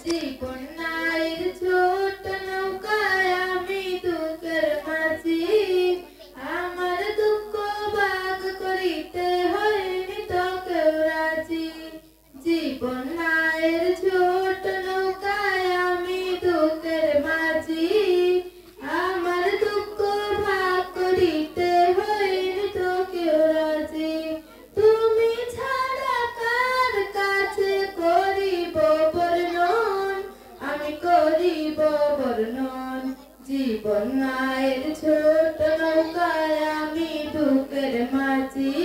জীবন নায়ের ছোট নৌকায় আমি দুঃখের মাঝি, আমার দুঃখ ভাগ করিতে হয়নি তো কেউ রাজি। জীবন নায়ের ছোট নৌকায় আমি দুঃখের মাঝি, আমার দুঃখ ভাগ করিতে হয়নি তো কেউ রাজি। তুমি ছাড়া কার কাছে করিব বর্ণন, আমি করিব বর্ণন। জীবন নায়ের ছোট নৌকায় আমি দুঃখের মাঝি,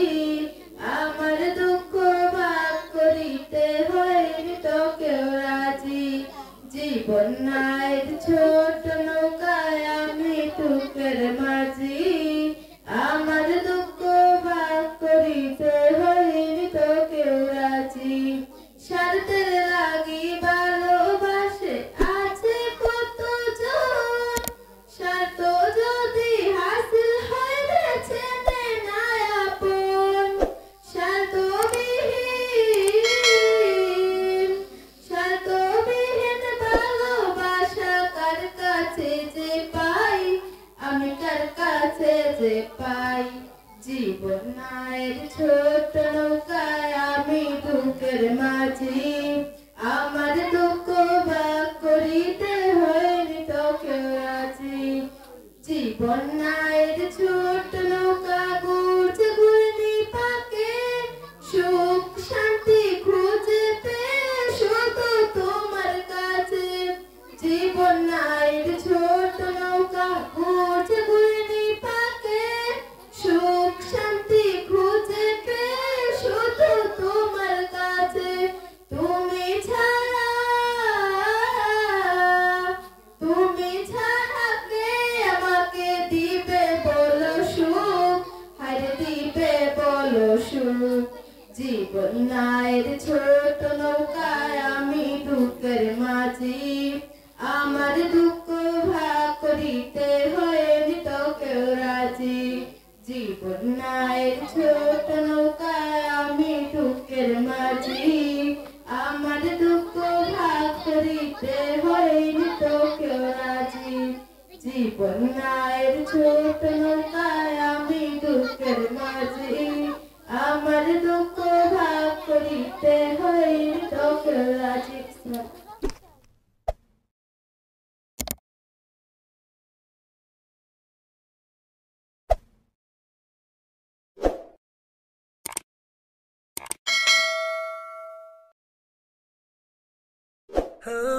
আমার দুঃখ ভাগ করিতে হয়নি তো কেউ রাজি। জীবন নায়ের ছোট নৌকায় আমি দুঃখের মাঝি, আমার দুঃখ ভাগ করিতে হয়নি তো কেউ রাজি। স্বার্থের লাগি ভালোবাসে আছে কতজন, স্বার্থ যদি হাসিল হয় চেনে না আপন। স্বার্থবিহীন ভালোবাসা কার কাছে যে পাই, আমি কার কাছে যে পাই। জীবন নায়ের ছোট নৌকায় আমি দুঃখের মাঝি, আমার দুঃখ ভাগ করিতে হয়নি তো কেউ রাজি। জীবন নায়ের ছোট নৌকা ঘুরছে ঘূর্ণি পাকে, সুখ শান্তি খুঁজে পেয়ে শুধু তোমার কাছে। জীবন নায়ের ছোট নৌকা ঘুরছে ঘূর্ণি পাকে, সুখ শান্তি খুঁজে পেয়ে শুধু তোমার কাছে। তুমি ছাড়া কে আমাকে দিবে বলো সুখ, হারে দিবে বলো সুখ। জীবন নায়ের ছোট নৌকায় আমি দুঃখের মাঝি, আমার দুঃখ ভাগ করিতে হয়নি তো কেউ রাজি। জীবন নায়ের ছোট নৌকায় আমি দুঃখের মাঝি, আমার দুঃখ ভাগ করিতে হয়নি তো কেউ রাজি। জীবন নায়ের ছোট নৌকায় আমি দুঃখের মাঝি, আমার দুঃখ ভাগ করিতে হয়নি তো কেউ রাজি। Oh